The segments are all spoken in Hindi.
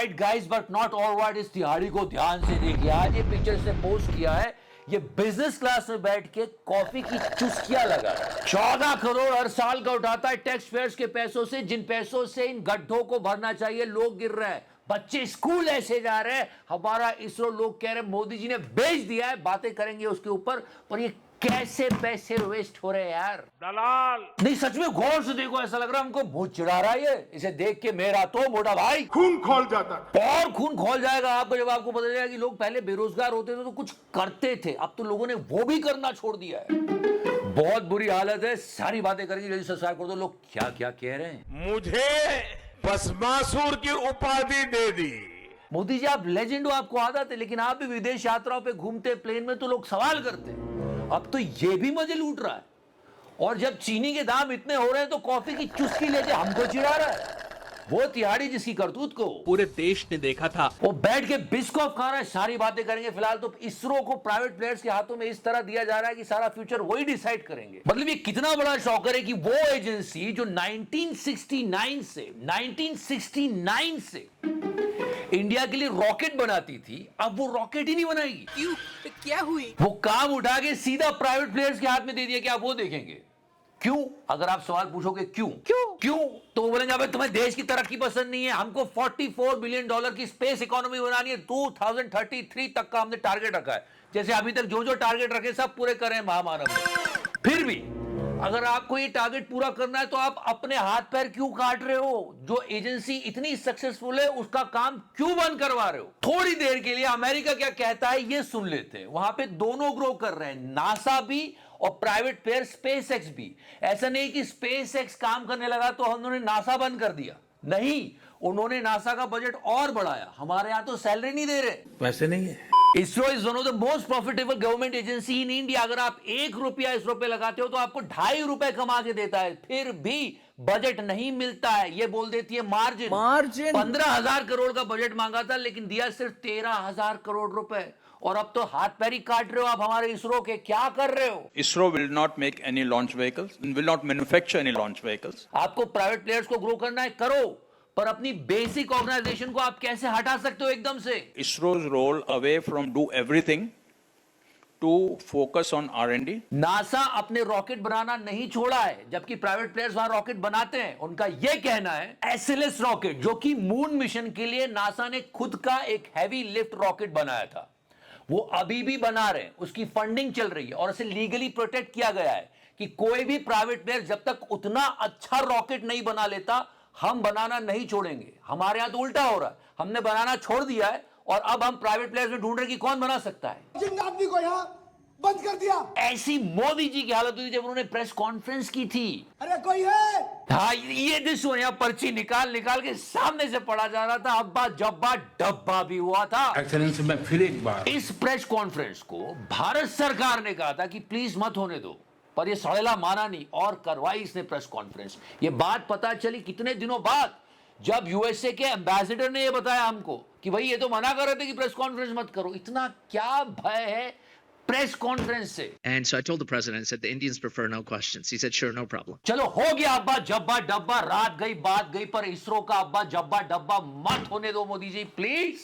Right guys, but not all right. इस तिहाड़ी को ध्यान से देखिए। आज ये पिक्चर इसने पोस्ट किया है, ये बिजनेस क्लास में बैठ के कॉफी की चुस्कियां लगा 14 करोड़ हर साल का उठाता है टैक्स पेयर्स के पैसों से, जिन पैसों से इन गड्ढों को भरना चाहिए। लोग गिर रहे हैं, बच्चे स्कूल ऐसे जा रहे हैं। हमारा इसरो, लोग कह रहे हैं मोदी जी ने बेच दिया है। बातें करेंगे उसके ऊपर, पर ये कैसे पैसे वेस्ट हो रहे हैं यार। दलाल नहीं, सच में गौर से देखो, ऐसा लग रहा है हमको मुंह चिढ़ा रहा है ये। इसे देख के मेरा तो मोटा भाई खून खोल जाता है। और खून खोल जाएगा आपको, जब आपको पता चलेगा कि लोग पहले बेरोजगार होते थे तो कुछ करते थे, अब तो लोगों ने वो भी करना छोड़ दिया है। बहुत बुरी हालत है। सारी बातें करेंगे, जल्दी सब्सक्राइब कर दो। लोग क्या क्या कह रहे हैं। मुझे भस्मासुर की उपाधि दे दी। मोदी जी, आप लेजेंड हो, आपको आदत है, लेकिन आप भी विदेश यात्राओं पे घूमते प्लेन में तो लोग सवाल करते हैं। अब तो ये भी मजे लूट रहा है, और जब चीनी के दाम इतने हो रहे हैं तो कॉफी की चुस्की लेके हमको चिढ़ा रहा है। वो तिहाड़ी जिसकी करतूत को पूरे देश ने देखा था, वो बैठ के बिस्कॉफ खा रहा है। सारी बातें करेंगे। फिलहाल तो इसरो को प्राइवेट प्लेयर्स के हाथों में इस तरह दिया जा रहा है कि सारा फ्यूचर वही डिसाइड करेंगे। मतलब ये कितना बड़ा शॉकर है कि वो एजेंसी जो 1969 से इंडिया के लिए रॉकेट बनाती थी, अब वो रॉकेट ही नहीं बनाएगी। क्यों? क्या हुई? वो काम उठा के सीधा प्राइवेट प्लेयर्स के हाथ में दे दिया कि आप वो देखेंगे। क्यों? अगर आप सवाल पूछोगे क्यों क्यों तो वो बोलेंगे अबे तुम्हें देश की तरक्की पसंद नहीं है, हमको $44 बिलियन की स्पेस इकोनॉमी बनानी है, 2033 तक का हमने टारगेट रखा है। जैसे अभी तक जो जो टारगेट रखे सब पूरे करें महामानव ने। फिर भी अगर आपको ये टारगेट पूरा करना है तो आप अपने हाथ पैर क्यों काट रहे हो? जो एजेंसी इतनी सक्सेसफुल है उसका काम क्यों बंद करवा रहे हो? थोड़ी देर के लिए अमेरिका क्या कहता है ये सुन लेते हैं। वहां पे दोनों ग्रो कर रहे हैं, नासा भी और प्राइवेट प्लेयर स्पेस एक्स भी। ऐसा नहीं कि स्पेस एक्स काम करने लगा तो उन्होंने नासा बंद कर दिया, नहीं, उन्होंने नासा का बजट और बढ़ाया। हमारे यहां तो सैलरी नहीं दे रहे, वैसे नहीं है। ISRO is one of the most profitable government agency in India. अगर आप ₹1 इसरो पे लगाते हो तो आपको ₹2.5 कमा के देता है, फिर भी बजट नहीं मिलता है। ये बोल देती है मार्जिन। 15,000 करोड़ का बजट मांगा था, लेकिन दिया सिर्फ 13,000 करोड़ रुपए। और अब तो हाथ पैर ही काट रहे हो आप हमारे इसरो के। क्या कर रहे हो? ISRO will not make any launch vehicles, will not manufacture any launch vehicles. आपको प्राइवेट प्लेयर्स को ग्रो करना है, करो, पर अपनी बेसिक ऑर्गेनाइजेशन को आप कैसे हटा सकते हो एकदम से? ISRO's role away from do everything to focus on R&D. NASA अपने रॉकेट बनाना नहीं छोड़ा है, जबकि प्राइवेट प्लेयर्स वहां रॉकेट बनाते हैं। उनका यह कहना है SLS रॉकेट, जो कि मून मिशन के लिए नासा ने खुद का एक हैवी लिफ्ट रॉकेट बनाया था, वो अभी भी बना रहे हैं। उसकी फंडिंग चल रही है और इसे लीगली प्रोटेक्ट किया गया है कि कोई भी प्राइवेट प्लेयर जब तक उतना अच्छा रॉकेट नहीं बना लेता, हम बनाना नहीं छोड़ेंगे। हमारे यहां तो उल्टा हो रहा है, हमने बनाना छोड़ दिया है और अब हम प्राइवेट प्लेयर्स में ढूंढ रहे कि कौन बना सकता है। जिन आदमी को यहाँ बंद कर दिया। ऐसी मोदी जी की हालत हुई जब उन्होंने प्रेस कॉन्फ्रेंस की थी। अरे कोई है? हाँ, ये दिसो, यहाँ पर्ची निकाल निकाल के सामने से पढ़ा जा रहा था। अब्बा जब्बा डब्बा भी हुआ था। एक्सेलेंस में फिर एक बार इस प्रेस कॉन्फ्रेंस को भारत सरकार ने कहा था कि प्लीज मत होने दो, पर ये सड़ेला माना नहीं और करवाई इसने प्रेस कॉन्फ्रेंस। ये बात पता चली कितने दिनों बाद, जब यूएसए के एम्बेसडर ने ये बताया हमको कि भाई ये तो मना कर रहे थे कि प्रेस कॉन्फ्रेंस मत करो। इतना क्या भय है प्रेस कॉन्फ्रेंस से? And so I told the president, I said, the Indians prefer no questions. He said, sure, no problem. चलो हो गया अब्बा जब्बा डब्बा, रात गई बात गई, पर इसरो का अब्बा जब्बा डब्बा मत होने दो मोदी जी प्लीज।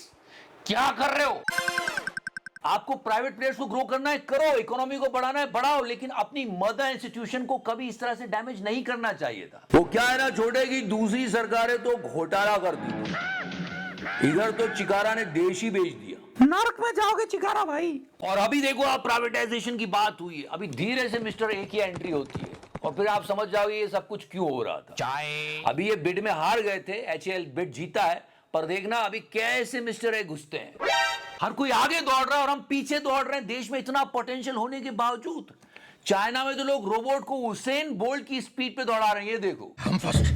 क्या कर रहे हो? आपको प्राइवेट प्लेयर्स को ग्रो करना है, करो, इकोनॉमी को बढ़ाना है, बढ़ाओ, लेकिन अपनी मदर इंस्टीट्यूशन को कभी इस तरह से डैमेज नहीं करना चाहिए था। वो क्या है ना छोटे की दूसरी सरकारें तो घोटाला कर दी, इधर तो चिकारा ने देश ही बेच दिया। नरक में जाओगे चिकारा भाई। और अभी देखो आप, प्राइवेटाइजेशन की बात हुई है, अभी धीरे से मिस्टर ए की एंट्री होती है और फिर आप समझ जाओगे ये सब कुछ क्यों हो रहा था। अभी ये बिड में हार गए थे, HAL बिड जीता है, पर देखना अभी कैसे मिस्टर ए घुसते हैं। हर कोई आगे दौड़ रहा है और हम पीछे दौड़ रहे हैं, देश में इतना पोटेंशियल होने के बावजूद। चाइना में तो लोग रोबोट को उसेन बोल्ट की स्पीड पे दौड़ा रहे हैं। ये देखो, हम फर्स्ट।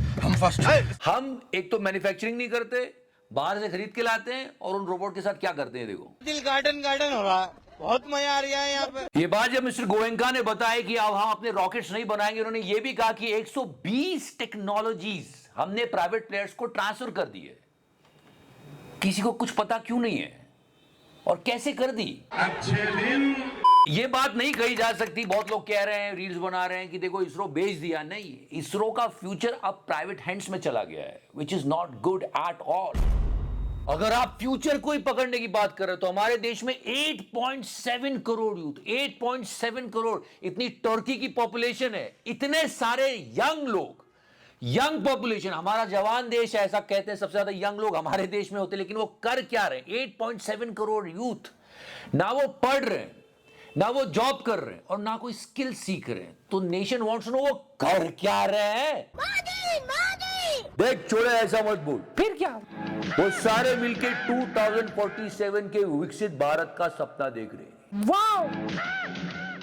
हम एक तो मैन्युफैक्चरिंग नहीं करते, बाहर से खरीद के लाते हैं, और उन रोबोट के साथ क्या करते हैं देखो। दिल गार्डन हो रहा है, बहुत मजा आ रहा है यहाँ पे। ये बात जब मिस्टर गोयनका ने बताया कि अब हम अपने रॉकेट्स नहीं बनाएंगे, उन्होंने ये भी कहा कि 120 टेक्नोलॉजीज हमने प्राइवेट प्लेयर्स को ट्रांसफर कर दी है। किसी को कुछ पता क्यों नहीं है और कैसे कर दी? अच्छे दिन ये बात नहीं कही जा सकती। बहुत लोग कह रहे हैं, रील्स बना रहे हैं कि देखो इसरो बेच दिया। नहीं, इसरो का फ्यूचर अब प्राइवेट हैंड्स में चला गया है, which is not good at all. अगर आप फ्यूचर को ही पकड़ने की बात कर रहे हो तो हमारे देश में 8.7 करोड़ यूथ, 8.7 करोड़ इतनी तुर्की की पॉपुलेशन है, इतने सारे यंग लोग, यंग पॉपुलेशन। हमारा जवान देश है, ऐसा कहते हैं, सबसे ज्यादा यंग लोग हमारे देश में होते हैं, लेकिन वो कर क्या रहे हैं? 8.7 करोड़ यूथ, ना वो पढ़ रहे हैं, ना वो जॉब कर रहे हैं, और ना कोई स्किल सीख रहे हैं। तो नेशन वांट्स टू नो वो कर क्या रहे हैं। देख छोड़े, ऐसा मत बोल। फिर क्या? वो सारे मिलके 2047 के विकसित भारत का सपना देख रहे हैं। वाओ!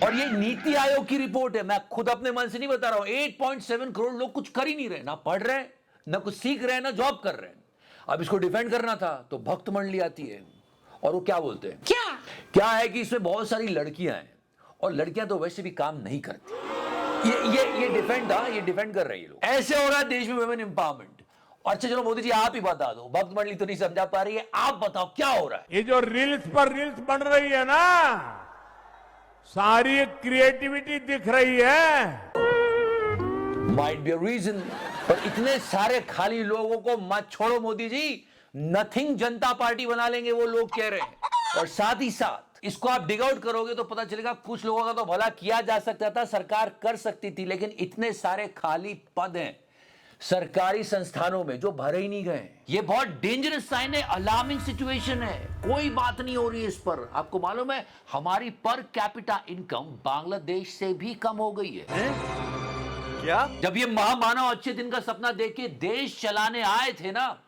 और ये नीति आयोग की रिपोर्ट है, मैं खुद अपने मन से नहीं बता रहा हूं। 8.7 करोड़ लोग कुछ कर ही नहीं रहे, ना पढ़ रहे हैं, ना कुछ सीख रहे हैं, ना जॉब कर रहे हैं। अब इसको डिफेंड करना था तो भक्त मंडली आती है और वो क्या बोलते हैं, क्या है कि इसमें बहुत सारी लड़कियां हैं और लड़कियां तो वैसे भी काम नहीं करती। ये डिफेंड था, ये डिफेंड कर रही है लोग। ऐसे हो रहा है देश में वुमेन एम्पावरमेंट। अच्छा चलो मोदी जी आप ही बता दो, भक्त मंडली तो नहीं समझा पा रही है, आप बताओ क्या हो रहा है। ये जो रील्स पर रील्स बन रही है ना, सारी क्रिएटिविटी दिख रही है। माइट बी अ रीजन, पर इतने सारे खाली लोगों को मत छोड़ो मोदी जी, नथिंग जनता पार्टी बना लेंगे वो लोग कह रहे हैं। और साथ ही साथ इसको आप डिग आउट करोगे तो पता चलेगा कुछ लोगों का तो भला किया जा सकता था, सरकार कर सकती थी, लेकिन इतने सारे खाली पद हैं सरकारी संस्थानों में जो भरे ही नहीं गए। ये बहुत डेंजरस साइन है, अलार्मिंग सिचुएशन है। कोई बात नहीं हो रही है इस पर। आपको मालूम है हमारी पर कैपिटा इनकम बांग्लादेश से भी कम हो गई है? क्या? जब ये महामानव अच्छे दिन का सपना देख के देश चलाने आए थे ना,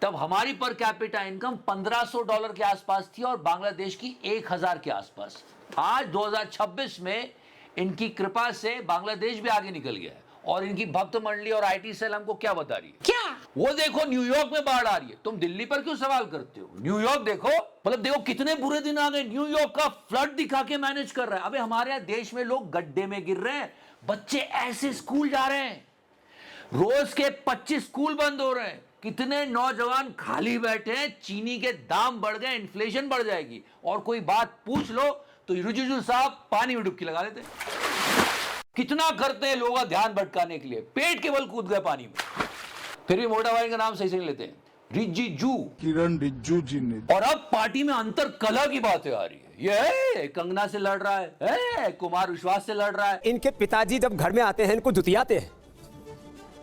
तब हमारी पर कैपिटा इनकम $1500 के आसपास थी और बांग्लादेश की 1000 के आसपास। आज 2026 में इनकी कृपा से बांग्लादेश भी आगे निकल गया है। और इनकी भक्त मंडली और आईटी सेल हमको क्या बता रही है? क्या? वो देखो न्यूयॉर्क में बाढ़ आ रही है, तुम दिल्ली पर क्यों सवाल करते हो? न्यूयॉर्क देखो, मतलब देखो कितने बुरे दिन आ गए। न्यूयॉर्क का फ्लड दिखा के मैनेज कर रहा है। अबे हमारे यहाँ देश में लोग गड्ढे में गिर रहे हैं, बच्चे ऐसे स्कूल जा रहे हैं, रोज के 25 स्कूल बंद हो रहे हैं, कितने नौजवान खाली बैठे हैं, चीनी के दाम बढ़ गए, इन्फ्लेशन बढ़ जाएगी, और कोई बात पूछ लो तो रिजिजू साहब पानी में डुबकी लगा देते हैं। कितना करते हैं लोगों का ध्यान भटकाने के लिए, पेट के बल कूद गए पानी में। फिर भी मोटा भाई का नाम सही से नहीं लेते हैं, रिजिजू, किरण रिजिजू जी ने। और अब पार्टी में अंतर कला की बातें आ रही है। ये कंगना से लड़ रहा है, कुमार विश्वास से लड़ रहा है। इनके पिताजी जब घर में आते हैं इनको जुतियाते हैं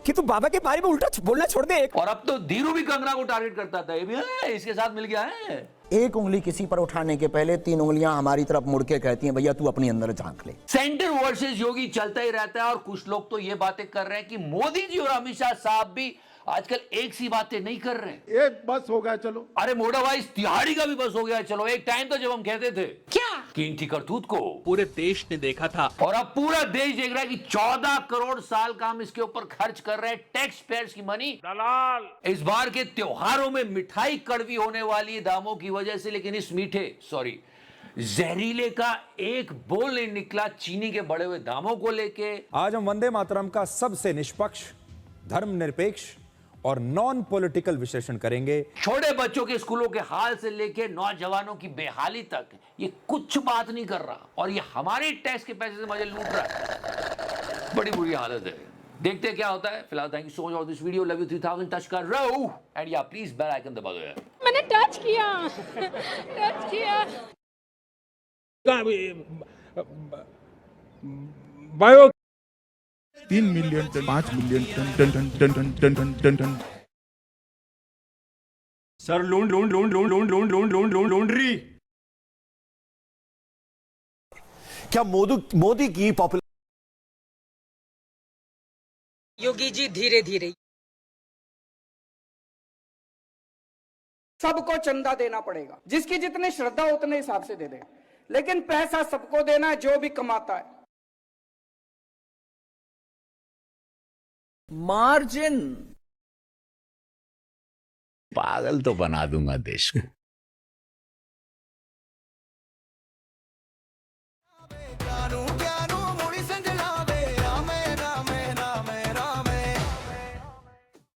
कि तू बाबा के बारे में उल्टा बोलना छोड़ दे। और अब तो धीरू भी कंगना को टारगेट करता था, ये भी इसके साथ मिल गया है। एक उंगली किसी पर उठाने के पहले 3 उंगलियां हमारी तरफ मुड़ के कहती हैं भैया तू अपनी अंदर झांक ले। सेंटर वर्सेस योगी चलता ही रहता है। और कुछ लोग तो ये बातें कर रहे हैं कि मोदी जी और अमित शाह साहब भी आजकल एक सी बातें नहीं कर रहे हैं। एक बस हो गया चलो। अरे मोटा भाई तिहाड़ी का भी बस हो गया चलो। एक टाइम तो जब हम कहते थे क्या कि इनकी करतूत को पूरे देश ने देखा था, और अब पूरा देश देख रहा है कि 14 करोड़ साल का हम इसके ऊपर खर्च कर रहे हैं, टैक्स पेयर्स की मनी। दलाल। इस बार के त्योहारों में मिठाई कड़वी होने वाली है दामों की वजह से, लेकिन इस जहरीले का एक बोल नहीं निकला चीनी के बढ़े हुए दामों को लेके। आज हम वंदे मातरम का सबसे निष्पक्ष, धर्मनिरपेक्ष और नॉन पॉलिटिकल विश्लेषण करेंगे। छोटे बच्चों के स्कूलों के हाल से लेके नौजवानों की बेहाली तक ये कुछ बात नहीं कर रहा, और ये हमारे टैक्स के पैसे से मजे लूट रहा है। बड़ी बुरी हालत है, देखते हैं क्या होता है। फिलहाल thank you so much for this video, love you 3000 touch कर रो, एंड या प्लीज बेल आइकन दबा दो यार। मैंने टच किया बायो 3 million ton, 5 million ton ton ton ton ton ton ton ton ton. Sir laundry. क्या मोदी की पॉपुलर योगी जी धीरे धीरे सबको चंदा देना पड़ेगा, जिसकी जितनी श्रद्धा उतने हिसाब से दे दे, लेकिन पैसा सबको देना है जो भी कमाता है। मार्जिन पागल तो बना दूंगा देश को।